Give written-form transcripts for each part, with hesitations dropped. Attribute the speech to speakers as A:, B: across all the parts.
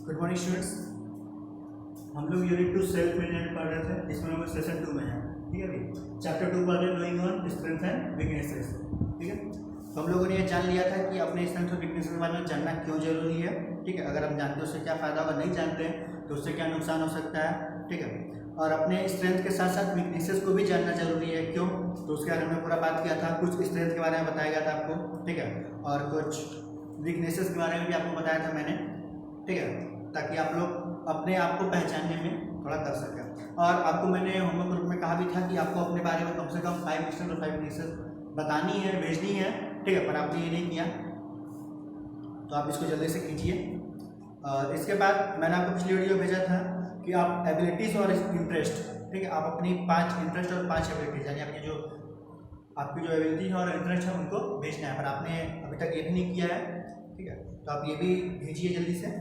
A: Good morning students. हम लोग unit 2 self management पढ़ रहे थे, जिसमें हम लोग सेशन 2 में हैं। ठीक है भाई, चैप्टर 2 पढ़ रहे knowing on strength and weaknesses. ठीक है, तो हम लोगों ने ये जान लिया था कि अपने स्ट्रेंथ और वीकनेस के बारे में जानना क्यों जरूरी है। ठीक है, अगर हम जानते हैं उससे क्या फ़ायदा होगा, नहीं जानते हैं तो उससे क्या नुकसान हो सकता है। ठीक है, और अपने स्ट्रेंथ के साथ साथ वीकनेसेस को भी जानना जरूरी है। क्यों? तो उसके बारे में पूरा बात किया था। कुछ स्ट्रेंथ के बारे में बताया गया था आपको, ठीक है, और कुछ वीकनेसेस के बारे में भी आपको बताया था मैंने। ठीक है, ताकि आप लोग अपने आप को पहचानने में थोड़ा कर सकें। और आपको मैंने होमवर्क ग्रुप में कहा भी था कि आपको अपने बारे में कम से कम 5 स्ट्रेंथ और 5 वीकनेसेस बतानी है, भेजनी है। ठीक है, पर आपने ये नहीं किया, तो आप इसको जल्दी से कीजिए। इसके बाद मैंने आपको पिछली वीडियो भेजा था कि आप एबिलिटीज़ और इंटरेस्ट, ठीक है, आप अपनी 5 इंटरेस्ट और 5 एबिलिटीज़, यानी आपकी जो एबिलिटी है और इंटरेस्ट है उनको भेजना है, पर आपने अभी तक ये भी नहीं किया है। ठीक है, तो आप ये भी भेजिए जल्दी से।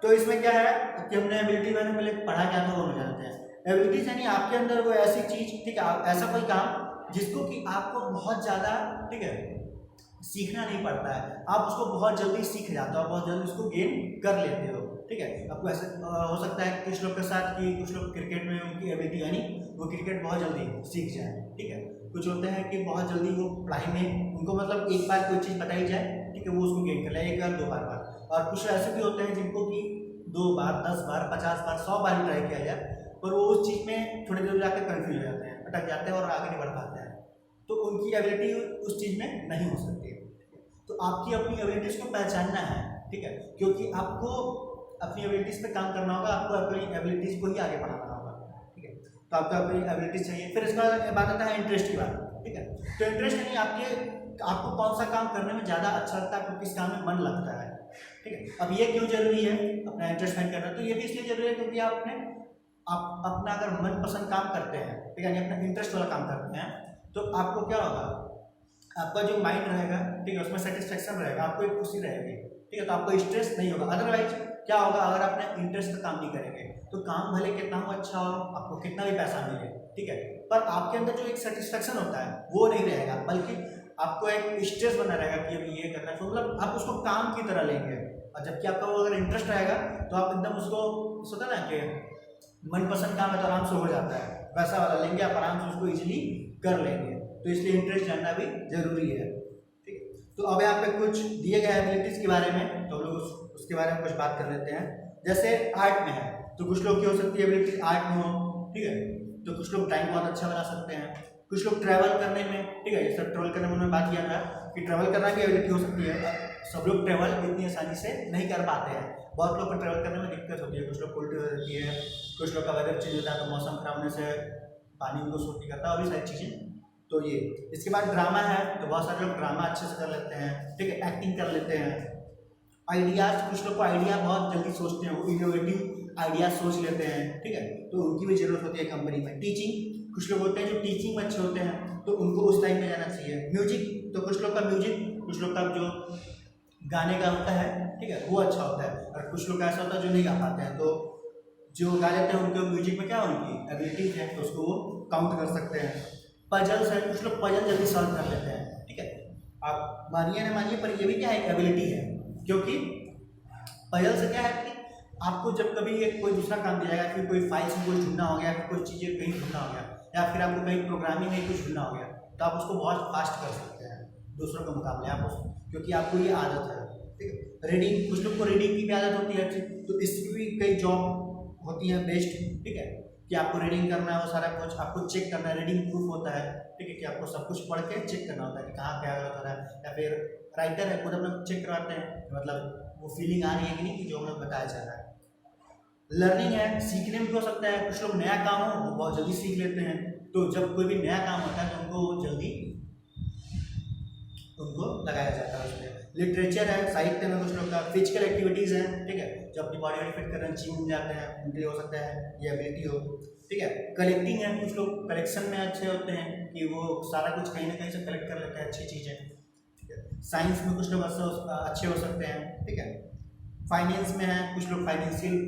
A: तो इसमें क्या है कि हमने एबिलिटी मैंने पहले पढ़ा क्या था वो हम जानते हैं। एबिलिटीज यानी आपके अंदर वो ऐसी चीज, ठीक है, ऐसा कोई काम जिसको कि आपको बहुत ज़्यादा, ठीक है, सीखना नहीं पड़ता है, आप उसको बहुत जल्दी सीख जाते हो, बहुत जल्दी उसको गेन कर लेते हो। ठीक है, आपको ऐसा हो सकता है कुछ लोग के साथ कि कुछ लोग क्रिकेट में उनकी एबिलिटी यानी वो क्रिकेट बहुत जल्दी सीख जाए। ठीक है, कुछ होते हैं कि बहुत जल्दी वो पढ़ाई में उनको मतलब एक बार कोई चीज़ बताई जाए, ठीक है, वो उसको गेन कर ले, एक बार 2 बार। और कुछ ऐसे भी होते हैं जिनको कि 2 बार 10 बार 50 बार 100 बार ट्राई किया जाए, पर वो उस चीज़ में थोड़ी देर जाकर कन्फ्यूज हो जाते हैं, अटक जाते हैं और आगे नहीं बढ़ पाते हैं, तो उनकी एबिलिटी उस चीज़ में नहीं हो सकती। तो आपकी अपनी एबिलिटीज़ को पहचानना है। ठीक है, क्योंकि आपको अपनी एबिलिटीज़ पे काम करना होगा, आपको अपनी एबिलिटीज़ को ही आगे बढ़ाना होगा। ठीक है, तो आपको अपनी एबिलिटीज़ चाहिए। फिर इसका बात आता है इंटरेस्ट की बात। ठीक है, तो इंटरेस्ट यानी आपको कौन सा काम करने में ज़्यादा अच्छा लगता है, आपको किस काम में मन लगता है। ठीक है, अब ये क्यों जरूरी है अपना इंटरेस्ट फाइंड करना? तो ये भी इसलिए जरूरी है क्योंकि आप अपना अगर मनपसंद काम करते हैं, ठीक है, यानी अपना इंटरेस्ट वाला काम करते हैं, तो आपको क्या होगा, आपका जो माइंड रहेगा, ठीक है, उसमें सेटिस्फेक्शन रहेगा, आपको एक खुशी रहेगी। ठीक है, तो आपको स्ट्रेस नहीं होगा। अदरवाइज क्या होगा, अगर आप अपने इंटरेस्ट का काम नहीं करेंगे तो काम भले कितना हो अच्छा हो, आपको कितना भी पैसा मिले, ठीक है, पर आपके अंदर जो एक सेटिस्फेक्शन होता है वो नहीं रहेगा, बल्कि आपको एक स्ट्रेस बना रहेगा कि अभी ये करना है, तो मतलब आप उसको काम की तरह लेंगे। और जबकि आपका वो अगर इंटरेस्ट रहेगा तो आप एकदम उसको सोचा ना कि मनपसंद काम है तो आराम से हो जाता है, वैसा वाला लेंगे, आप आराम से उसको इजीली कर लेंगे। तो इसलिए इंटरेस्ट जानना भी जरूरी है। ठीक है, तो अब यहाँ पे कुछ दिए गए एबिलिटीज के बारे में, तो हम लोग उसके बारे में कुछ बात कर लेते हैं। जैसे आर्ट में है, तो कुछ लोग की हो सकती है एबिलिटी आर्ट में हो, ठीक है, तो कुछ लोग ड्राइंग बहुत अच्छा बना सकते हैं। कुछ लोग ट्रैवल करने में, ठीक है, जैसे ट्रैवल करने में उन्होंने बात किया था कि ट्रैवल करना भी एबिलिटी हो सकती है। सब लोग ट्रैवल इतनी आसानी से नहीं कर पाते हैं, बहुत लोग को ट्रैवल करने में दिक्कत होती है, कुछ लोग उल्टी हो जाती है, कुछ लोग का वेदर चेंज होता है तो मौसम खराब होने से पानी उनको सूट नहीं करता, और भी सारी चीज़ें। तो ये इसके बाद ड्रामा है, तो बहुत सारे लोग ड्रामा अच्छे से कर लेते हैं, ठीक है, एक्टिंग कर लेते हैं। आइडियाज़, कुछ लोग को आइडिया बहुत जल्दी सोचते हैं, वो इनोवेटिव आइडियाज सोच लेते हैं, ठीक है, तो उनकी भी जरूरत होती है कंपनी में। टीचिंग, कुछ लोग होते हैं जो टीचिंग में अच्छे होते हैं, तो उनको उस लाइन में जाना चाहिए। म्यूजिक, तो कुछ लोग का म्यूजिक, कुछ लोग का जो गाने का होता है, ठीक है, वो अच्छा होता है, और कुछ लोग का ऐसा होता है जो नहीं गा पाते हैं, तो जो गा लेते हैं उनके म्यूजिक में क्या उनकी एबिलिटीज है, तो उसको वो काउंट कर सकते हैं। पजल्स है, कुछ लोग पजल जल्दी सॉल्व कर लेते हैं। ठीक है, आप मानिए ना मानिए, पर ये भी क्या है, एक एबिलिटी है, क्योंकि पजल से क्या है कि आपको जब कभी एक कोई दूसरा काम दिया जाएगा, फिर कोई फाइल से कुछ ढूंढना हो गया, फिर कुछ चीज़ें कहीं ढूंढना हो गया, या फिर आपको कहीं प्रोग्रामिंग में कुछ ढूंढना हो गया, तो आप उसको बहुत फास्ट कर सकते हैं दूसरों के मुकाबले, आप उसको, क्योंकि आपको ये आदत है। ठीक है, रीडिंग, कुछ लोग को रीडिंग की भी आदत होती है, तो इसकी भी कई जॉब होती है बेस्ट। ठीक है, कि आपको रीडिंग करना है, वो सारा कुछ आपको चेक करना है, रीडिंग प्रूफ होता है। ठीक है, कि आपको सब कुछ पढ़ के चेक करना होता है कि कहाँ क्या गलत हो रहा है, या फिर राइटर है खुद अपना चेक करवाते हैं, मतलब वो फीलिंग आ रही है कि नहीं, कि जो हम लोग बताया जा रहा है। लर्निंग है, सीखने में हो सकता है, कुछ लोग नया काम हो वो बहुत जल्दी सीख लेते हैं, तो जब कोई भी नया काम होता है तो उनको जल्दी उनको लगाया जाता है उसमें। लिटरेचर है, साहित्य में कुछ लोग का। फिजिकल एक्टिविटीज़ हैं, ठीक है, जो अपनी बॉडी में फिट करना जिम जाते हैं, उनके लिए हो सकता है ये एबिलिटी हो। ठीक है, कलेक्टिंग है, कुछ लोग कलेक्शन में अच्छे होते हैं कि वो सारा कुछ कहीं ना कहीं से कलेक्ट कर लेते हैं अच्छी चीज़ें। ठीक है, साइंस में कुछ लोग अच्छे हो सकते हैं। ठीक है, फाइनेंस में है, कुछ लोग फाइनेंशियल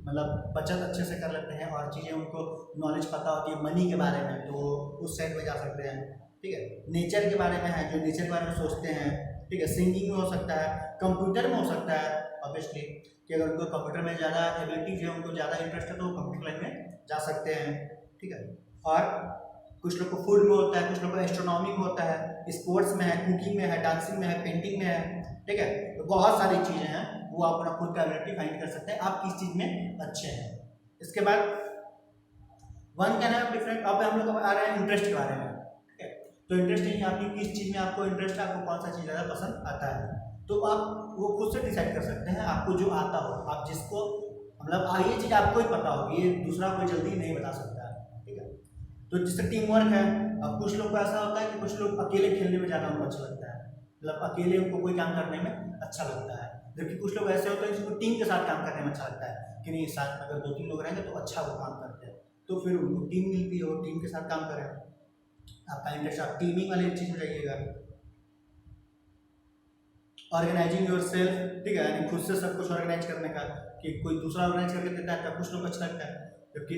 A: मतलब बचत अच्छे से कर लेते हैं, और चीज़ें उनको नॉलेज पता होती है मनी के बारे में, तो वो उस साइड में जा सकते हैं। ठीक है, नेचर के बारे में है, जो नेचर के बारे में सोचते हैं, ठीक है, सिंगिंग में हो सकता है, कंप्यूटर में हो सकता है ऑब्वियसली, कि अगर उनको कंप्यूटर में ज़्यादा एबिलिटीज है, उनको ज़्यादा इंटरेस्ट है तो वो कंप्यूटर लाइन में जा सकते हैं, ठीक है। और कुछ लोग को फूड में होता है, कुछ लोग को एस्ट्रोनॉमी में होता है, स्पोर्ट्स में है, कुकिंग में है, डांसिंग में है, पेंटिंग में है, ठीक है। तो बहुत सारी चीज़ें हैं, वो आप अपना खुद का एबिलिटी फाइंड कर सकते हैं, आप किस चीज़ में अच्छे हैं। इसके बाद वन कैन हैव डिफरेंट, अब हम लोग आ रहे हैं इंटरेस्ट के बारे में, ठीक है। तो इंटरेस्ट नहीं, आपकी किस चीज़ में आपको इंटरेस्ट है, आपको कौन सा चीज़ ज़्यादा पसंद आता है, तो आप वो खुद से डिसाइड कर सकते हैं, आपको जो आता हो, आप जिसको मतलब ये चीज़ आपको ही पता होगी, ये दूसरा कोई जल्दी नहीं बता सकता है, ठीक है। तो जिससे टीम वर्क है, अब कुछ लोग को ऐसा होता है कि कुछ लोग अकेले खेलने में ज़्यादा उनको अच्छा लगता है, मतलब अकेले उनको कोई काम करने में अच्छा लगता है, जबकि कुछ लोग ऐसे होते हैं जिनको टीम के साथ काम करने में अच्छा लगता है कि नहीं, साथ में अगर 2-3 लोग रहेंगे तो अच्छा वो काम करते हैं, तो फिर उनको टीम मिलती है, वो टीम के साथ काम करें। आपका इंटरेस्ट आप टीमिंग वाली चीज़ में जाइएगा। ऑर्गेनाइजिंग योर सेल्फ, ठीक है, यानी खुद से सब कुछ ऑर्गेनाइज करने का, कि कोई दूसरा ऑर्गेनाइज करके देता है, कुछ लोग अच्छा लगता है, जबकि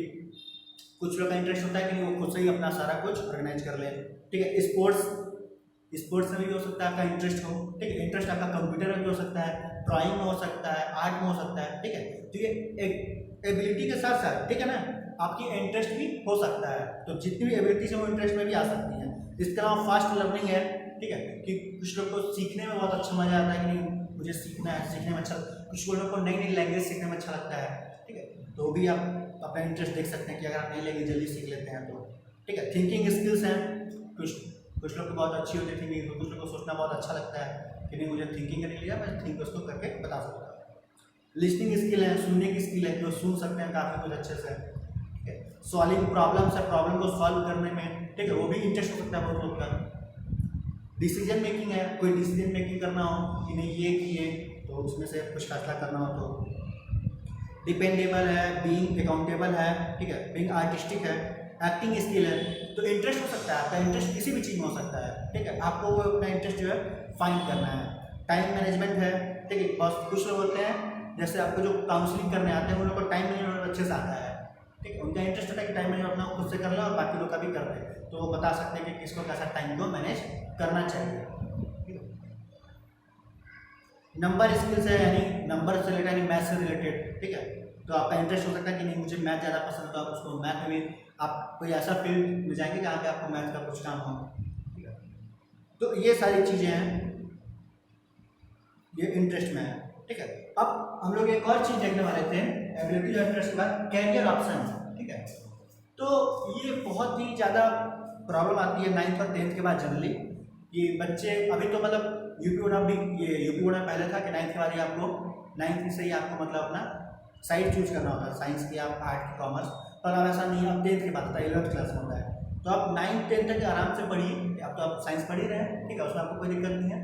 A: कुछ लोग का इंटरेस्ट होता है कि नहीं वो खुद से ही अपना सारा कुछ ऑर्गेनाइज कर ले, ठीक है। स्पोर्ट्स में भी हो सकता है आपका इंटरेस्ट हो, ठीक है, इंटरेस्ट आपका कंप्यूटर में भी हो सकता है, ड्राइंग में हो सकता है, आर्ट में हो सकता है, ठीक है। तो ये एक एबिलिटी के साथ साथ, ठीक है ना, आपकी इंटरेस्ट भी हो सकता है, तो जितनी भी एबिलिटीज है वो इंटरेस्ट में भी आ सकती हैं। इसके अलावा फास्ट लर्निंग है, ठीक है, कि कुछ लोग को सीखने में बहुत अच्छा मजा आता है कि नहीं मुझे सीखना है, सीखने में अच्छा, कुछ लोगों को नई नई लैंग्वेज सीखने में अच्छा लगता है, ठीक है, तो भी आप अपना इंटरेस्ट देख सकते हैं कि अगर आप नई लैंग्वेज जल्दी सीख लेते हैं तो, ठीक है। थिंकिंग स्किल्स हैं, कुछ लोग को बहुत अच्छी होती है थिंकिंग, तो कुछ लोग को सोचना बहुत अच्छा लगता है कि नहीं मुझे थिंकिंग करने लिया, मैं थिंक उसको करके बता सकता हूँ। लिसनिंग स्किल है, सुनने की स्किल है कि वो सुन सकते हैं काफ़ी कुछ अच्छे से, ठीक है। सॉल्विंग प्रॉब्लम्स है, प्रॉब्लम को सॉल्व करने में, ठीक है, वो भी इंटरेस्ट हो सकता है बहुत लोग का। डिसीजन मेकिंग है, कोई डिसीजन मेकिंग करना हो कि नहीं ये किए तो उसमें से कुछ फैसला करना हो तो। डिपेंडेबल है, बीइंग अकाउंटेबल है, ठीक है, बीइंग आर्टिस्टिक है, एक्टिंग स्किल है, तो इंटरेस्ट हो सकता है आपका, इंटरेस्ट किसी भी चीज़ में हो सकता है, ठीक है, आपको वो अपना इंटरेस्ट जो है फाइंड करना है। टाइम मैनेजमेंट है, ठीक है, बस कुछ लोग होते हैं जैसे आपको जो काउंसलिंग करने आते हैं उन लोगों को टाइम मैनेजमेंट अच्छे से आता है, ठीक है, उनका इंटरेस्ट होता है कि टाइम मैनेजमेंट अपना खुद से कर लें और बाकी लोग का भी कर लें, तो वो बता सकते हैं कि किसको कैसा टाइम को मैनेज करना चाहिए, ठीक है। नंबर स्किल्स है, यानी नंबर से रिलेटेड, यानी मैथ से रिलेटेड, ठीक है, तो आपका इंटरेस्ट हो सकता है कि नहीं मुझे मैथ ज़्यादा पसंद है, तो आप उसको मैथ में आप कोई ऐसा फील्ड में जाएंगे जहाँ पे आपको मैथ का कुछ काम हो, ठीक है। तो ये सारी चीज़ें हैं, ये इंटरेस्ट में है, ठीक है। अब हम लोग एक और चीज़ देखने वाले थे एबिलिटी और इंटरेस्ट के बाद, कैरियर ऑप्शन, ठीक है। तो ये बहुत ही ज़्यादा प्रॉब्लम आती है 9th और 10th के बाद जनरली, कि बच्चे अभी तो मतलब यूपी बोर्ड भी, ये यूपी बोर्ड में पहले था कि 9th के बाद ही आपको 9th से ही आपको मतलब अपना साइड चूज करना होता है, साइंस की आप आर्ट की कॉमर्स, पर अब ऐसा नहीं है, अब 10th के बाद होता है, 11th क्लास में होता है, तो आप 9th 10th तक आराम से पढ़िए, अब तो आप साइंस पढ़ ही रहे हैं, ठीक है, उसमें आपको कोई दिक्कत नहीं है।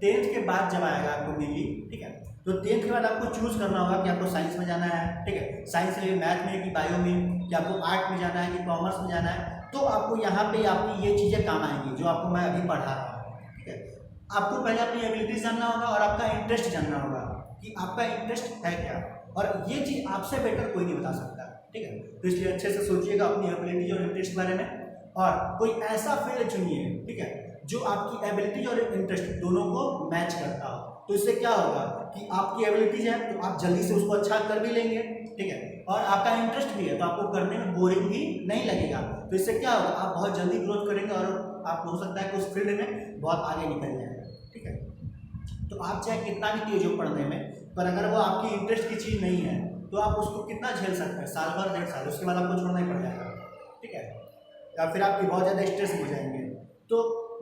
A: 10th के बाद जब आएगा आपको मेनली, ठीक है, तो 10th के बाद आपको चूज करना होगा कि आपको साइंस में जाना है, ठीक है, साइंस से मैथ में कि बायो में, कि आपको आर्ट में जाना है कि कॉमर्स में जाना है, तो आपको यहाँ पे आपकी ये चीज़ें काम आएंगी जो आपको मैं अभी पढ़ा रहा हूँ, ठीक है। आपको पहले अपनी एबिलिटीज जानना होगा और आपका इंटरेस्ट जानना होगा कि आपका इंटरेस्ट है क्या, और ये चीज़ आपसे बेटर कोई नहीं बता सकता, ठीक है। तो इसलिए अच्छे से सोचिएगा अपनी एबिलिटीज और इंटरेस्ट के बारे में, और कोई ऐसा फील्ड चुनिए, ठीक है, जो आपकी एबिलिटीज और इंटरेस्ट दोनों को मैच करता हो, तो इससे क्या होगा कि आपकी एबिलिटीज है तो आप जल्दी से उसको अच्छा कर भी लेंगे, ठीक है, और आपका इंटरेस्ट भी है तो आपको करने में बोरिंग भी नहीं लगेगा, तो इससे क्या होगा आप बहुत जल्दी ग्रोथ करेंगे और आप हो सकता है कि उस फील्ड में बहुत आगे निकल जाएंगे, ठीक है। तो आप चाहे कितना भी तेज हो पढ़ने में, पर अगर वो आपकी इंटरेस्ट की चीज़ नहीं है तो आप उसको कितना झेल सकते हैं, साल भर 1.5 साल, उसके बाद आपको छोड़ना ही पड़ जाएगा, ठीक है, या फिर आप बहुत ज़्यादा स्ट्रेस हो जाएंगे। तो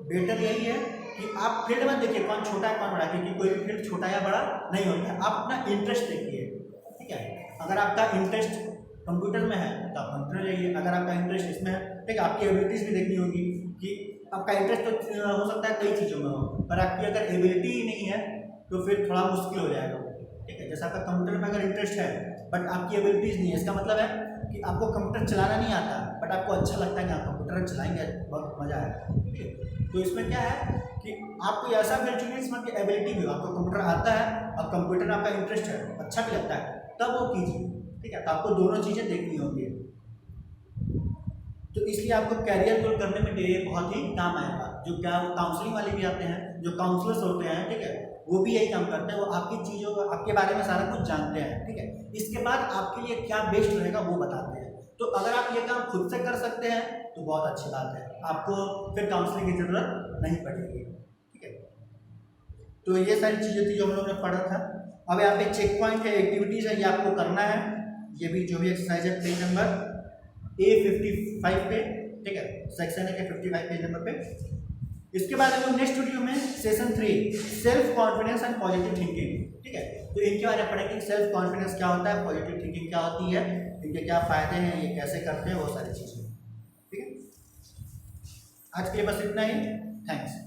A: बेटर यही है कि आप फील्ड में देखिए कौन छोटा है कौन बड़ा है, क्योंकि कोई भी फील्ड छोटा या बड़ा नहीं होता है, आप अपना इंटरेस्ट देखिए, ठीक है। अगर आपका इंटरेस्ट कंप्यूटर में है तो आप कंप्यूटर जाइए, अगर आपका इंटरेस्ट इसमें है, ठीक है, आपकी एबिलिटीज़ भी देखनी होगी कि आपका इंटरेस्ट तो हो सकता है कई चीज़ों में हो, पर आपकी अगर एबिलिटी ही नहीं है तो फिर थोड़ा मुश्किल हो जाएगा, ठीक है। जैसे आपका कंप्यूटर में अगर इंटरेस्ट है बट आपकी एबिलिटीज़ नहीं है, इसका मतलब है कि आपको कंप्यूटर चलाना नहीं आता बट आपको अच्छा लगता है कि आप कंप्यूटर चलाएंगे, बहुत मज़ा आएगा, ठीक है। तो इसमें क्या है कि आपको ऐसा फील्ड चुनिए जिसमें आपकी एबिलिटी भी हो, आपको कंप्यूटर आता है और कंप्यूटर में आपका इंटरेस्ट है, अच्छा भी लगता है, तब वो कीजिए, ठीक है। तो आपको दोनों चीज़ें देखनी होंगी, तो इसलिए आपको कैरियर गोल करने में ये बहुत ही काम आएगा। जो क्या काउंसलिंग वाले भी आते हैं जो काउंसलर्स होते हैं, ठीक है, वो भी यही काम करते हैं, वो आपकी चीज़ों को, आपके बारे में सारा कुछ जानते हैं, ठीक है। इसके बाद आपके लिए क्या बेस्ट रहेगा वो बताते हैं। तो अगर आप ये काम खुद से कर सकते हैं तो बहुत अच्छी बात है, आपको फिर काउंसलिंग की ज़रूरत नहीं पड़ेगी, ठीक है। तो ये सारी चीज़ें थी जो हम लोग ने पढ़ा था। अब यहाँ पे चेक पॉइंट है, एक्टिविटीज़ है, ये आपको करना है। ये भी जो भी एक्सरसाइज है पेज नंबर A55 पे, ठीक है, सेक्शन है 55 पेज नंबर पे। इसके बाद हम लोग नेक्स्ट वीडियो में session 3 self confidence and positive thinking, ठीक है, तो इनके बारे में पढ़ेंगे। सेल्फ कॉन्फिडेंस क्या होता है, पॉजिटिव थिंकिंग क्या होती है, इनके क्या फायदे हैं, ये कैसे करते हैं, वो सारी चीज़ें, ठीक है। आज के लिए बस इतना ही, थैंक्स।